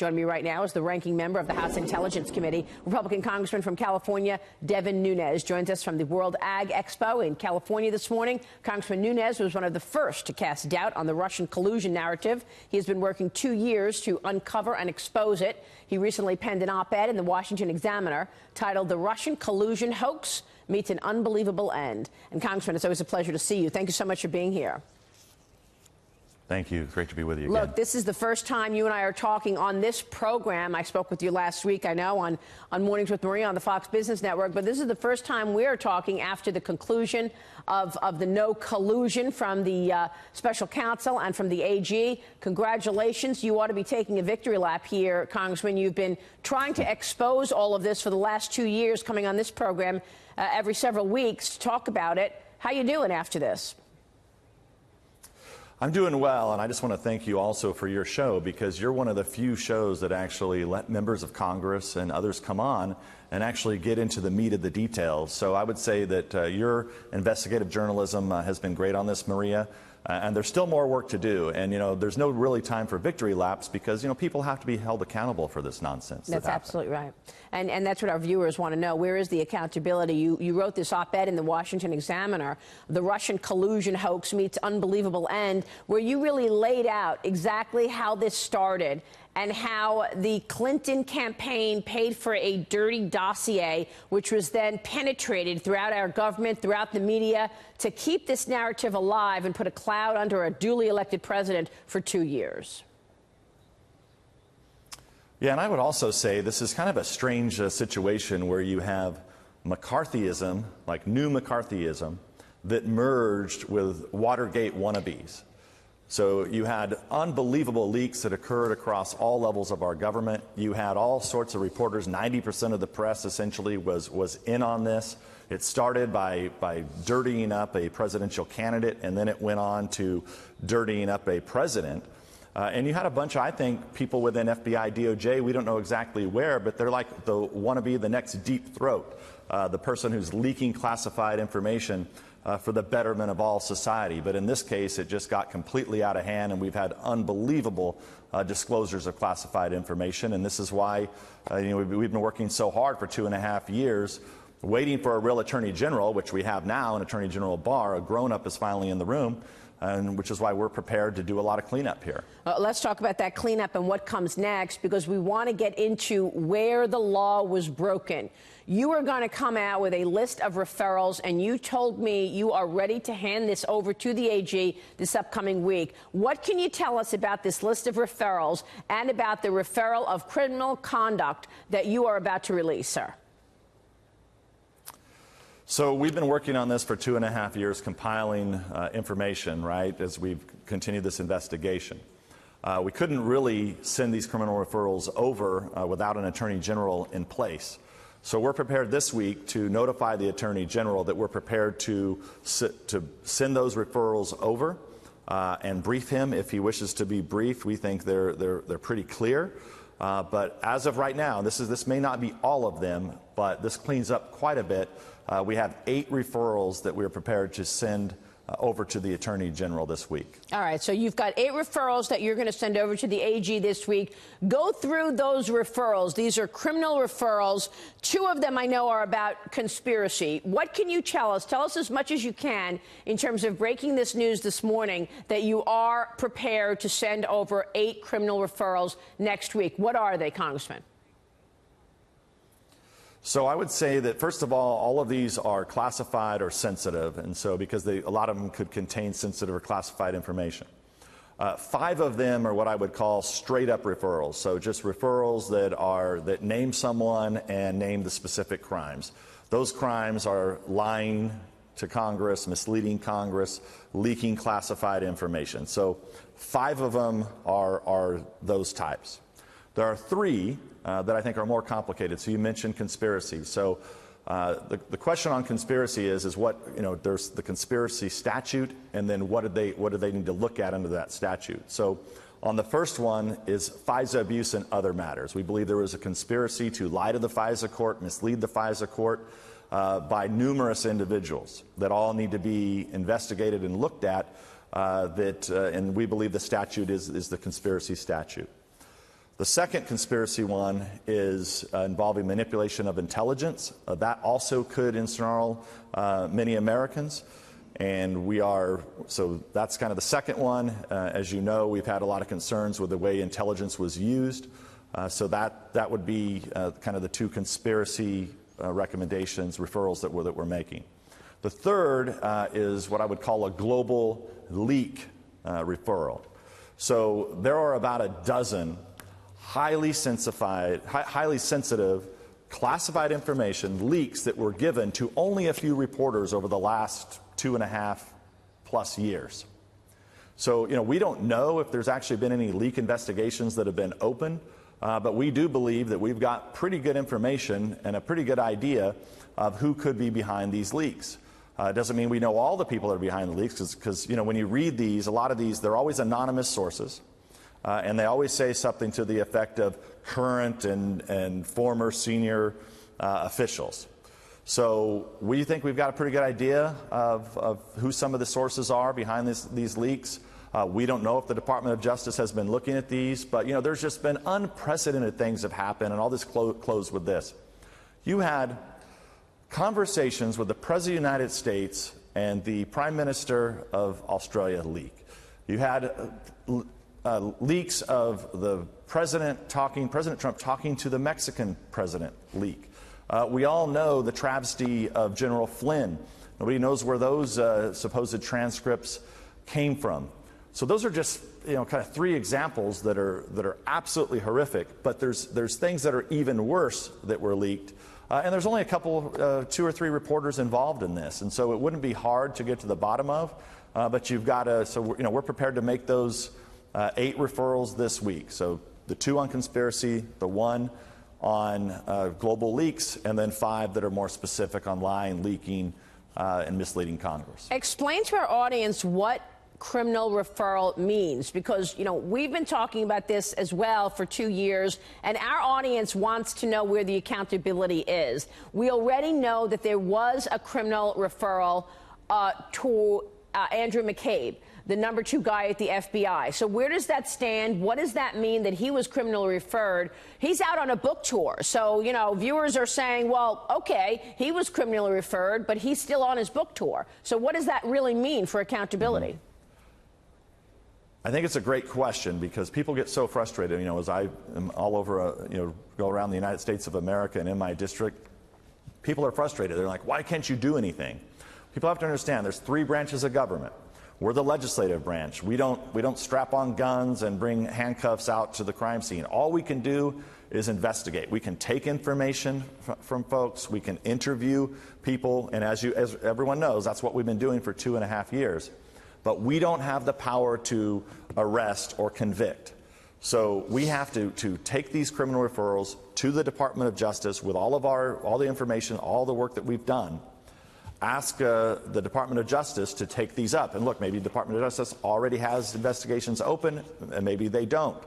Joining me right now is the ranking member of the House Intelligence Committee, Republican Congressman from California, Devin Nunes, joins us from the World Ag Expo in California this morning. Congressman Nunes was one of the first to cast doubt on the Russian collusion narrative. He has been working 2 years to uncover and expose it. He recently penned an op-ed in the Washington Examiner titled "The Russian Collusion Hoax Meets an Unbelievable End." And Congressman, it's always a pleasure to see you. Thank you so much for being here. Thank you. Great to be with you again. Look, this is the first time you and I are talking on this program. I spoke with you last week, I know, on Mornings with Maria on the Fox Business Network. But this is the first time we are talking after the conclusion of the no collusion from the special counsel and from the AG. Congratulations. You ought to be taking a victory lap here, Congressman. You've been trying to expose all of this for the last 2 years, coming on this program every several weeks to talk about it. How you doing after this? I'm doing well, and I just want to thank you also for your show, because you're one of the few shows that actually let members of Congress and others come on and actually get into the meat of the details. So I would say that your investigative journalism has been great on this, Maria, and there's still more work to do. And, you know, there's no really time for victory laps because, you know, people have to be held accountable for this nonsense. That's absolutely right. And that's what our viewers want to know. Where is the accountability? You wrote this op-ed in the Washington Examiner, "The Russian Collusion Hoax Meets Unbelievable End," where you really laid out exactly how this started and how the Clinton campaign paid for a dirty dossier, which was then penetrated throughout our government, throughout the media, to keep this narrative alive and put a cloud under a duly elected president for 2 years. Yeah, and I would also say this is kind of a strange situation where you have McCarthyism, like new McCarthyism, that merged with Watergate wannabes. So you had unbelievable leaks that occurred across all levels of our government. You had all sorts of reporters. 90% of the press essentially was in on this. It started by dirtying up a presidential candidate, and then it went on to dirtying up a president. And you had a bunch of, I think, people within FBI, DOJ, we don't know exactly where, but they're like the wannabe, the next Deep Throat, the person who's leaking classified information for the betterment of all society. But in this case, it just got completely out of hand, and we've had unbelievable disclosures of classified information. And this is why we've been working so hard for 2.5 years, waiting for a real attorney general, which we have now, an Attorney General Barr. A grown-up is finally in the room, and which is why we're prepared to do a lot of cleanup here. Let's talk about that cleanup and what comes next, because we want to get into where the law was broken. You are going to come out with a list of referrals, and you told me you are ready to hand this over to the AG this upcoming week. What can you tell us about this list of referrals and about the referral of criminal conduct that you are about to release, sir? So we've been working on this for 2.5 years, compiling information, right, as we've continued this investigation. We couldn't really send these criminal referrals over without an attorney general in place. So we're prepared this week to notify the attorney general that we're prepared to send those referrals over and brief him if he wishes to be briefed. We think they're pretty clear. But as of right now, this may not be all of them, but this cleans up quite a bit. We have 8 referrals that we're prepared to send over to the Attorney General this week. All right, so you've got 8 referrals that you're going to send over to the AG this week. Go through those referrals. These are criminal referrals. 2 of them I know are about conspiracy. What can you tell us? Tell us as much as you can in terms of breaking this news this morning that you are prepared to send over 8 criminal referrals next week. What are they, Congressman? So I would say that, first of all of these are classified or sensitive, and so because a lot of them could contain sensitive or classified information. 5 of them are what I would call straight-up referrals, so just referrals that name someone and name the specific crimes. Those crimes are lying to Congress, misleading Congress, leaking classified information. So 5 of them are those types. There are 3 that I think are more complicated. So you mentioned conspiracy. So the question on conspiracy is what, there's the conspiracy statute, and then what do they need to look at under that statute? So on the first one is FISA abuse and other matters. We believe there was a conspiracy to lie to the FISA court, mislead the FISA court by numerous individuals that all need to be investigated and looked at, and we believe the statute is the conspiracy statute. The second conspiracy one is involving manipulation of intelligence. That also could ensnarl many Americans. And so that's kind of the second one. As you know, we've had a lot of concerns with the way intelligence was used. So that would be kind of the two conspiracy recommendations, referrals that we're making. The third is what I would call a global leak referral. So there are about a dozen highly sensitive, classified information leaks that were given to only a few reporters over the last 2.5+ years. So, we don't know if there's actually been any leak investigations that have been opened, but we do believe that we've got pretty good information and a pretty good idea of who could be behind these leaks. It doesn't mean we know all the people that are behind the leaks, because when you read these, a lot of these, they're always anonymous sources. And they always say something to the effect of current and former senior officials. So we think we've got a pretty good idea of who some of the sources are behind these leaks. We don't know if the Department of Justice has been looking at these, but there's just been unprecedented things have happened, and I'll just close with this. You had conversations with the President of the United States and the Prime Minister of Australia leak. You had leaks of the President Trump talking to the Mexican president leak. We all know the travesty of General Flynn. Nobody knows where those supposed transcripts came from. So those are just kind of three examples that are absolutely horrific. But there's things that are even worse that were leaked, and there's only a couple, 2 or 3 reporters involved in this, and so it wouldn't be hard to get to the bottom of. But you've got to. So we're prepared to make those 8 referrals this week. So the 2 on conspiracy, the 1 on global leaks, and then 5 that are more specific on lying, leaking, and misleading Congress. Explain to our audience what criminal referral means, because we've been talking about this as well for 2 years, and our audience wants to know where the accountability is. We already know that there was a criminal referral to Andrew McCabe, the number 2 guy at the FBI. So where does that stand? What does that mean that he was criminally referred? He's out on a book tour. So, viewers are saying, well, okay, he was criminally referred, but he's still on his book tour. So what does that really mean for accountability? I think it's a great question, because people get so frustrated. As I am all over, go around the United States of America and in my district, people are frustrated. They're like, why can't you do anything? People have to understand there's 3 branches of government. We're the legislative branch. We don't strap on guns and bring handcuffs out to the crime scene. All we can do is investigate. We can take information from folks. We can interview people. And as everyone knows, that's what we've been doing for 2.5 years. But we don't have the power to arrest or convict. So we have to take these criminal referrals to the Department of Justice with all the information, all the work that we've done. Ask the Department of Justice to take these up. And look, maybe the Department of Justice already has investigations open, and maybe they don't.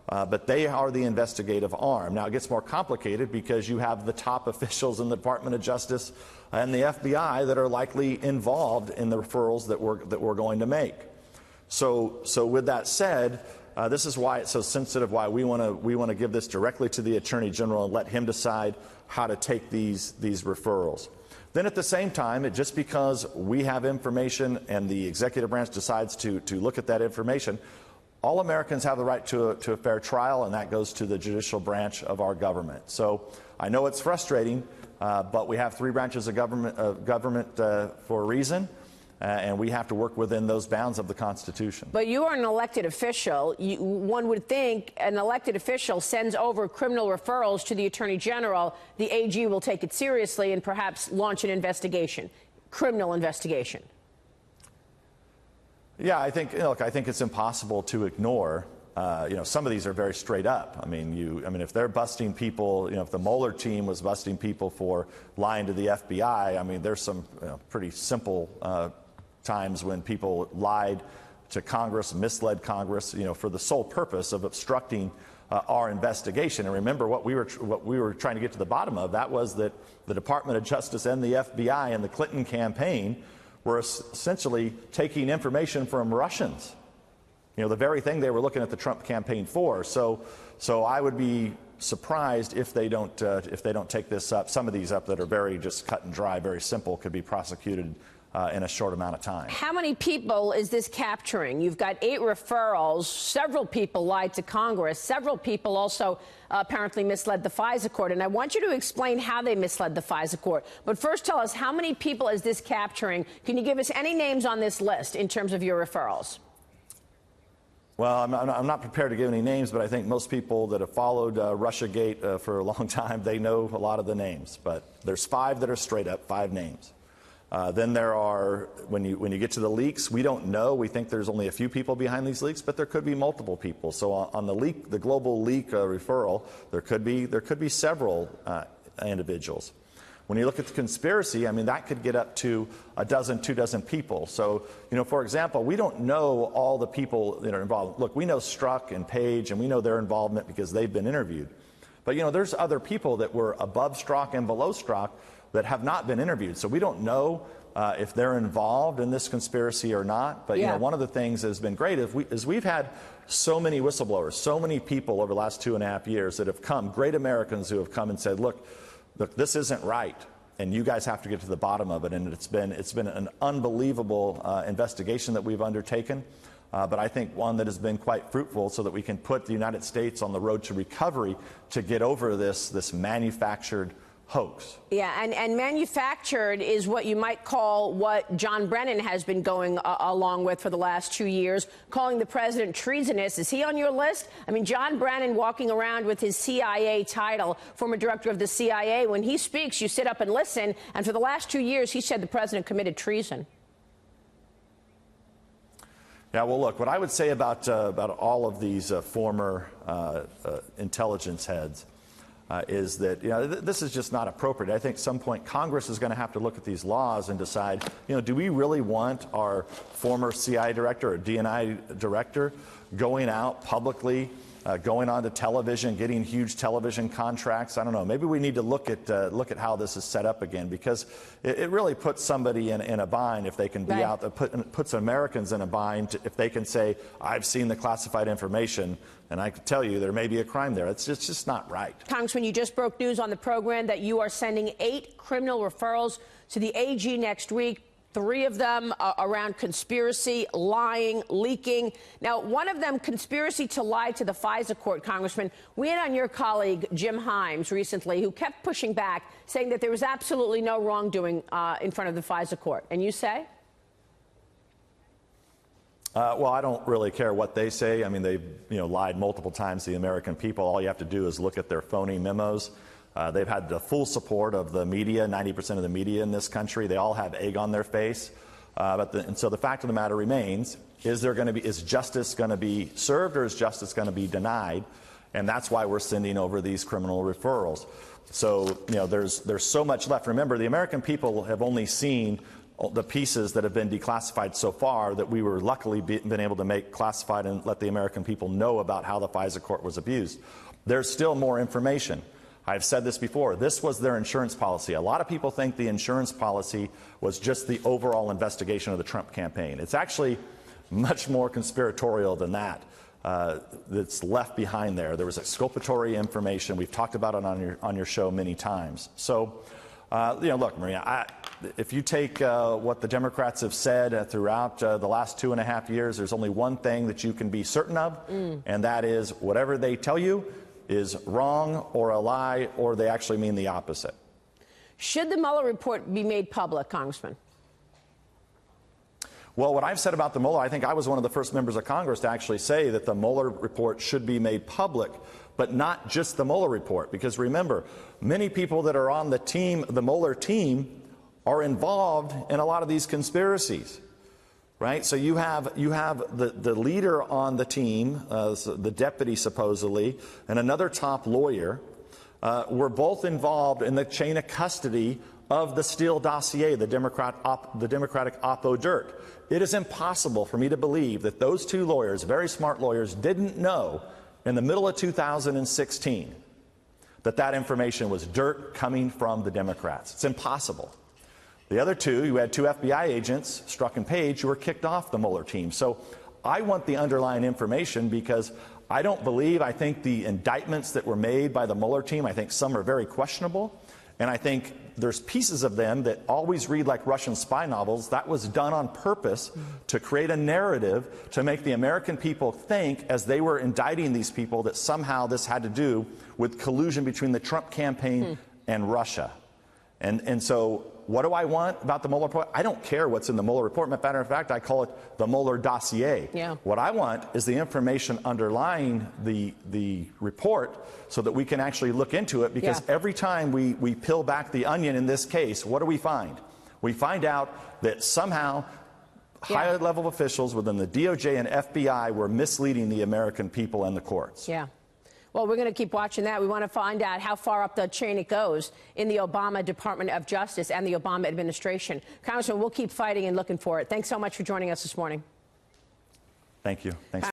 But they are the investigative arm. Now, it gets more complicated because you have the top officials in the Department of Justice and the FBI that are likely involved in the referrals that we're going to make. So with that said, this is why it's so sensitive, why we want to give this directly to the Attorney General and let him decide how to take these referrals. Then at the same time, just because we have information and the executive branch decides to look at that information, all Americans have the right to a fair trial, and that goes to the judicial branch of our government. So I know it's frustrating, but we have 3 branches of government for a reason, and we have to work within those bounds of the Constitution. But you are an elected official. One would think an elected official sends over criminal referrals to the Attorney General. The AG will take it seriously and perhaps launch an investigation, criminal investigation. Yeah, I think it's impossible to ignore. Some of these are very straight up. I mean, if they're busting people, if the Mueller team was busting people for lying to the FBI, I mean, there's some pretty simple times when people lied to Congress, misled Congress, for the sole purpose of obstructing our investigation. And remember, what we were trying to get to the bottom of, that was that the Department of Justice and the FBI and the Clinton campaign were essentially taking information from Russians. the very thing they were looking at the Trump campaign for. So I would be surprised if they don't take this up. Some of these up that are very just cut and dry, very simple, could be prosecuted in a short amount of time. How many people is this capturing? You've got 8 referrals. Several people lied to Congress. Several people also apparently misled the FISA court. And I want you to explain how they misled the FISA court. But first, tell us, how many people is this capturing? Can you give us any names on this list in terms of your referrals? Well, I'm not prepared to give any names, but I think most people that have followed Russiagate for a long time, they know a lot of the names. But there's 5 that are straight up, 5 names. Then there are, when you get to the leaks, we don't know. We think there's only a few people behind these leaks, but there could be multiple people. So on the leak, the global leak referral, there could be several individuals. When you look at the conspiracy, I mean, that could get up to a dozen, 2 dozen people. So, for example, we don't know all the people that are involved. Look, we know Strzok and Page, and we know their involvement because they've been interviewed. But, there's other people that were above Strzok and below Strzok that have not been interviewed. So we don't know if they're involved in this conspiracy or not. But, one of the things that has been great is we've had so many whistleblowers, so many people over the last 2.5 years that have come, great Americans who have come and said, look, this isn't right, and you guys have to get to the bottom of it. And it's been an unbelievable investigation that we've undertaken, but I think one that has been quite fruitful so that we can put the United States on the road to recovery to get over this manufactured hoax. Yeah, and manufactured is what you might call what John Brennan has been going along with for the last 2 years, calling the president treasonous. Is he on your list? I mean, John Brennan walking around with his CIA title, former director of the CIA, when he speaks, you sit up and listen, and for the last 2 years, he said the president committed treason. Yeah, well, look, what I would say about all of these former intelligence heads is that this is just not appropriate. I think at some point Congress is going to have to look at these laws and decide, do we really want our former CIA director or DNI director going out publicly, going onto television, getting huge television contracts? I don't know. Maybe we need to look at how this is set up again, because it really puts somebody in a bind if they can be out there, puts Americans in a bind if they can say, I've seen the classified information, and I can tell you there may be a crime there. It's just not right. Congressman, you just broke news on the program that you are sending 8 criminal referrals to the AG next week. 3 of them around conspiracy, lying, leaking. Now, one of them, conspiracy to lie to the FISA court, Congressman. We had on your colleague, Jim Himes, recently, who kept pushing back, saying that there was absolutely no wrongdoing in front of the FISA court. And you say? Well, I don't really care what they say. I mean, they've lied multiple times to the American people. All you have to do is look at their phony memos. They've had the full support of the media, 90% of the media in this country. They all have egg on their face. And so the fact of the matter remains, is justice going to be served, or is justice going to be denied? And that's why we're sending over these criminal referrals. So, there's so much left. Remember, the American people have only seen the pieces that have been declassified so far that we were luckily been able to make classified and let the American people know about how the FISA court was abused. There's still more information. I've said this before. This was their insurance policy. A lot of people think the insurance policy was just the overall investigation of the Trump campaign. It's actually much more conspiratorial than that. That's left behind there. There was exculpatory information. We've talked about it on your show many times. So, look, Maria, if you take what the Democrats have said throughout the last 2.5 years, there's only one thing that you can be certain of, and that is whatever they tell you is wrong or a lie, or they actually mean the opposite. Should the Mueller report be made public, Congressman? Well, what I've said about the Mueller, I think I was one of the first members of Congress to actually say that the Mueller report should be made public, but not just the Mueller report. Because remember, many people that are on the team, the Mueller team, are involved in a lot of these conspiracies. Right? So you have the leader on the team, the deputy supposedly, and another top lawyer were both involved in the chain of custody of the Steele dossier, the Democratic Oppo dirt. It is impossible for me to believe that those 2 lawyers, very smart lawyers, didn't know in the middle of 2016 that information was dirt coming from the Democrats. It's impossible. The other 2, you had 2 FBI agents, Strzok and Page, who were kicked off the Mueller team. So I want the underlying information because I think the indictments that were made by the Mueller team, I think some are very questionable. And I think there's pieces of them that always read like Russian spy novels. That was done on purpose to create a narrative to make the American people think, as they were indicting these people, that somehow this had to do with collusion between the Trump campaign and Russia. And so what do I want about the Mueller report? I don't care what's in the Mueller report. Matter of fact, I call it the Mueller dossier. Yeah. What I want is the information underlying the report so that we can actually look into it, because every time we peel back the onion in this case, what do we find? We find out that somehow high-level officials within the DOJ and FBI were misleading the American people and the courts. Yeah. Well, we're going to keep watching that. We want to find out how far up the chain it goes in the Obama Department of Justice and the Obama administration. Congressman, we'll keep fighting and looking for it. Thanks so much for joining us this morning. Thank you. Thanks.